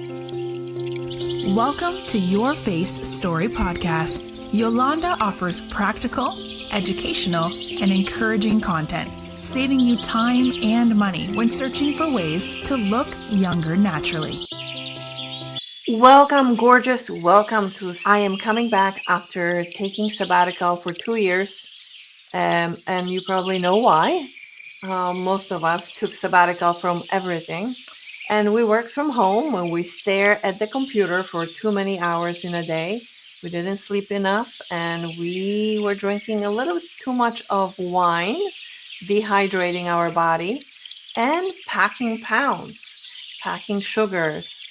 Welcome to Your Face Story Podcast. Yolanda offers practical, educational, and encouraging content, saving you time and money when searching for ways to look younger naturally. Welcome, gorgeous. Welcome to. I am coming back after taking sabbatical for 2 years, and you probably know why. Most of us took sabbatical from everything, and we worked from home and we stare at the computer for too many hours in a day. We didn't sleep enough, and we were drinking a little too much of wine, dehydrating our body, and packing pounds, packing sugars,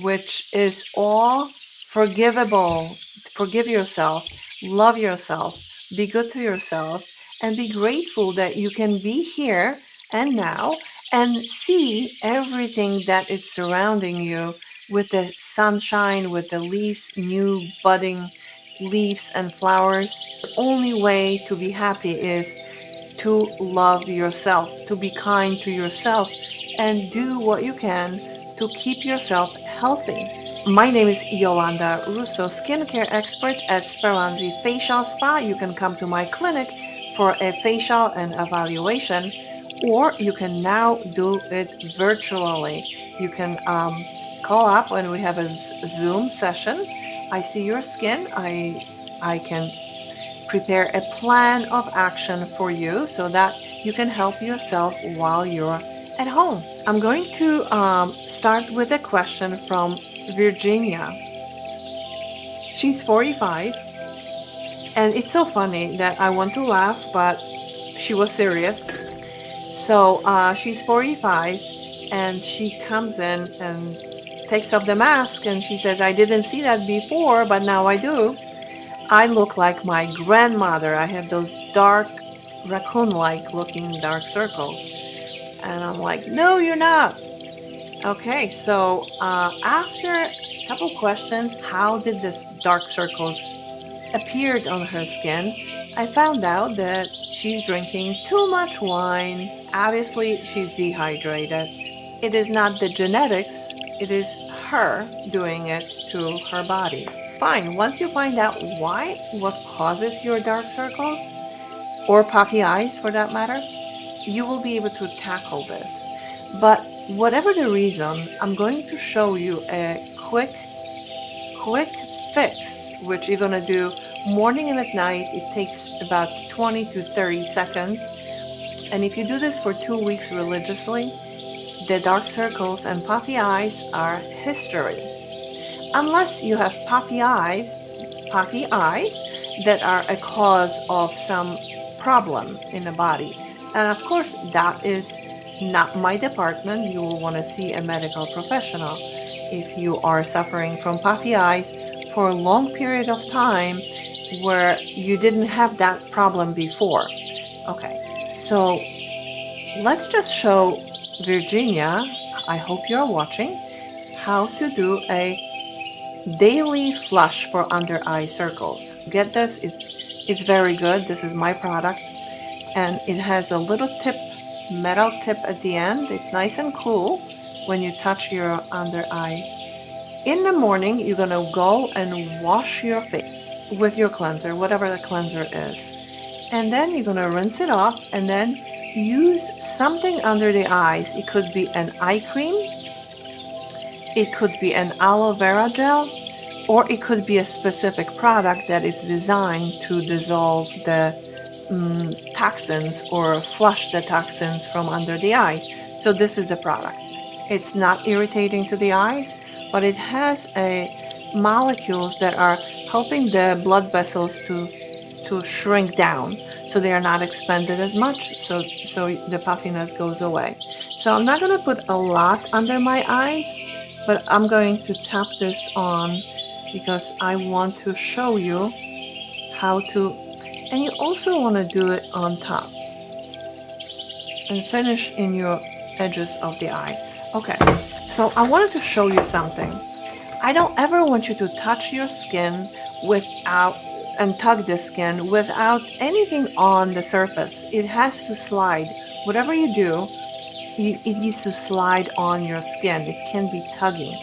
which is all forgivable. Forgive yourself, love yourself, be good to yourself, and be grateful that you can be here and now and see everything that is surrounding you with the sunshine, with the leaves, new budding leaves and flowers. The only way to be happy is to love yourself, to be kind to yourself, and do what you can to keep yourself healthy. My name is Yolanda, Russo, skincare expert at Speranzi Facial Spa. You can come to my clinic for a facial and evaluation, or you can now do it virtually. You can call up when we have a Zoom session. I see your skin. I can prepare a plan of action for you so that you can help yourself while you're at home. I'm going to start with a question from Virginia. She's 45, and it's so funny that I want to laugh, but she was serious. So she's 45, and she comes in and takes off the mask, and she says, I didn't see that before, but now I do. I look like my grandmother. I have those dark, raccoon-like looking dark circles. And I'm like, no, you're not. Okay, so after a couple questions, how did this dark circles appeared on her skin? I found out that she's drinking too much wine. Obviously, she's dehydrated. It is not the genetics, it is her doing it to her body. Fine, once you find out what causes your dark circles, or puffy eyes for that matter, you will be able to tackle this. But whatever the reason, I'm going to show you a quick fix, which you're going to do morning and at night. It takes about 20 to 30 seconds. And if you do this for 2 weeks religiously, the dark circles and puffy eyes are history. Unless you have puffy eyes that are a cause of some problem in the body. And of course, that is not my department. You will want to see a medical professional if you are suffering from puffy eyes for a long period of time where you didn't have that problem before. Okay, so let's just show Virginia, I hope you're watching, how to do a daily flush for under eye circles. Get this, it's very good. This is my product. And it has a little metal tip at the end. It's nice and cool when you touch your under eye. In the morning, you're going to go and wash your face with your cleanser, whatever the cleanser is. And then you're going to rinse it off and then use something under the eyes. It could be an eye cream. It could be an aloe vera gel, or it could be a specific product that is designed to dissolve the toxins or flush the toxins from under the eyes. So this is the product. It's not irritating to the eyes, but it has molecules that are helping the blood vessels to shrink down, so they are not expanded as much, so the puffiness goes away. So I'm not going to put a lot under my eyes, but I'm going to tap this on because I want to show you how to. And you also want to do it on top and finish in your edges of the eye. Okay, so I wanted to show you something. I don't ever want you to touch your skin and tug the skin without anything on the surface. It has to slide. Whatever you do, it needs to slide on your skin. It can be tugging.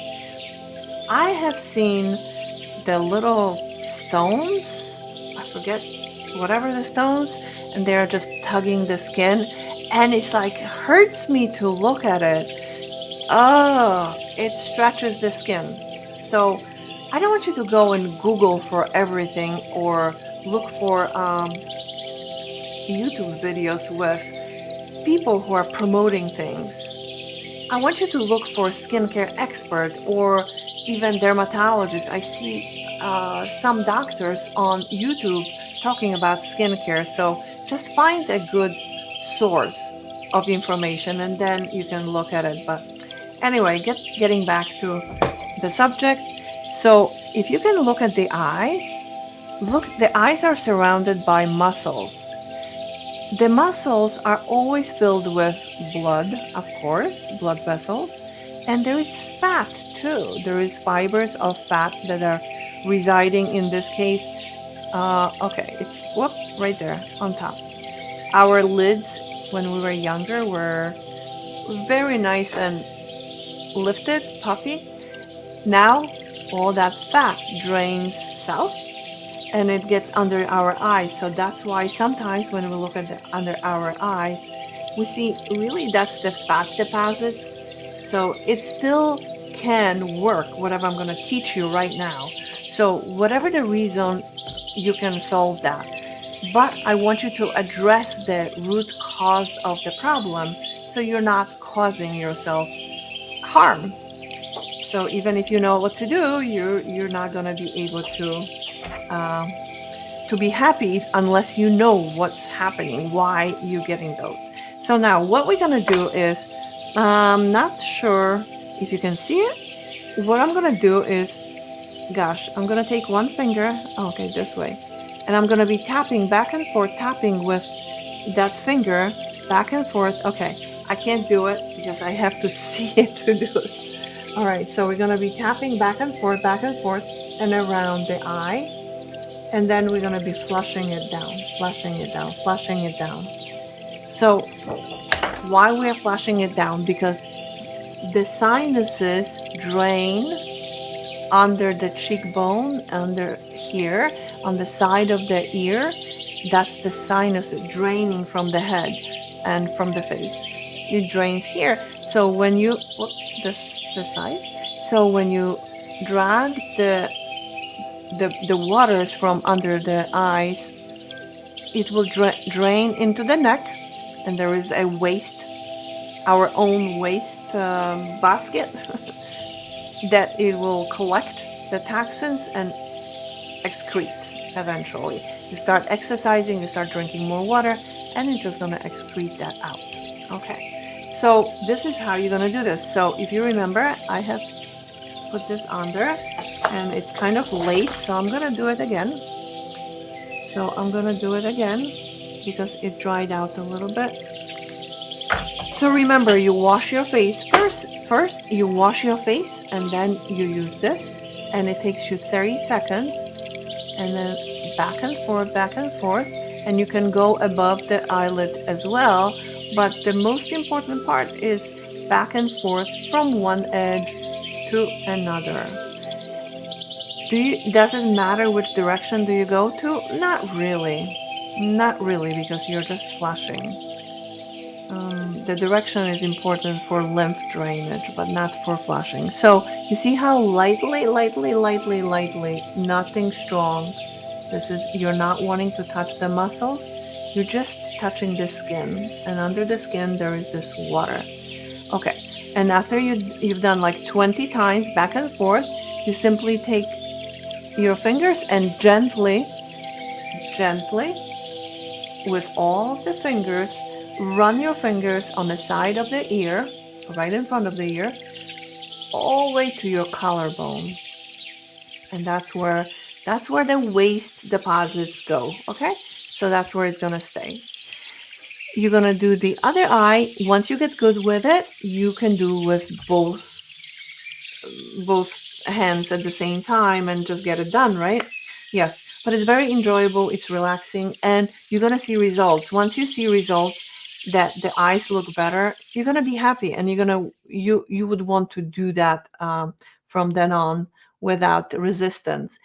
I have seen the little stones, I forget, whatever the stones, and they're just tugging the skin, and it's like hurts me to look at it. Oh, it stretches the skin. So I don't want you to go and Google for everything or look for YouTube videos with people who are promoting things. I want you to look for skincare expert or even dermatologist. I see some doctors on YouTube talking about skincare. So just find a good source of information and then you can look at it. But anyway, getting back to the subject. So if you can look at the eyes, the eyes are surrounded by muscles. The muscles are always filled with blood, of course, blood vessels, and there is fat too. There is fibers of fat that are residing in this case. Okay, it's right there on top. Our lids, when we were younger, were very nice and lifted, puffy. Now, all that fat drains south and it gets under our eyes. So that's why sometimes when we look at under our eyes, we see really that's the fat deposits. So it still can work, whatever I'm going to teach you right now. So whatever the reason, you can solve that. But I want you to address the root cause of the problem so you're not causing yourself harm. So even if you know what to do, you're not going to be able to be happy unless you know what's happening, why you're getting those. So now what we're going to do is, I'm not sure if you can see it. What I'm going to do is, I'm going to take one finger, okay, this way, and I'm going to be tapping back and forth, tapping with that finger back and forth. Okay, I can't do it because I have to see it to do it. All right, so we're going to be tapping back and forth, and around the eye. And then we're going to be flushing it down, flushing it down, flushing it down. So why we're flushing it down? Because the sinuses drain under the cheekbone, under here, on the side of the ear. That's the sinus draining from the head and from the face. It drains here. So when you, this side. So when you drag the waters from under the eyes, it will drain into the neck, and there is a waste, our own waste basket that it will collect the toxins and excrete eventually. You start exercising, you start drinking more water, and it's just going to excrete that out. Okay, so this is how you're going to do this. So if you remember, I have put this under and it's kind of late, so I'm gonna do it again. Because it dried out a little bit. So remember, you wash your face first you wash your face and then you use this, and it takes you 30 seconds, and then back and forth, and you can go above the eyelid as well, but the most important part is back and forth from one edge to another. Does it matter which direction do you go to? Not really, because you're just flushing. The direction is important for lymph drainage, but not for flushing. So you see how lightly, nothing strong. You're not wanting to touch the muscles. You're just touching the skin, and under the skin there is this water. Okay, and after you've done like 20 times back and forth, you simply take your fingers and gently, with all of the fingers, run your fingers on the side of the ear, right in front of the ear, all the way to your collarbone. And that's where the waste deposits go, okay? So that's where it's gonna stay. You're gonna do the other eye. Once you get good with it, you can do with both hands at the same time and just get it done, right? Yes, but it's very enjoyable, it's relaxing, and you're gonna see results. Once you see results, that the eyes look better, you're gonna be happy, and you would want to do that from then on without resistance.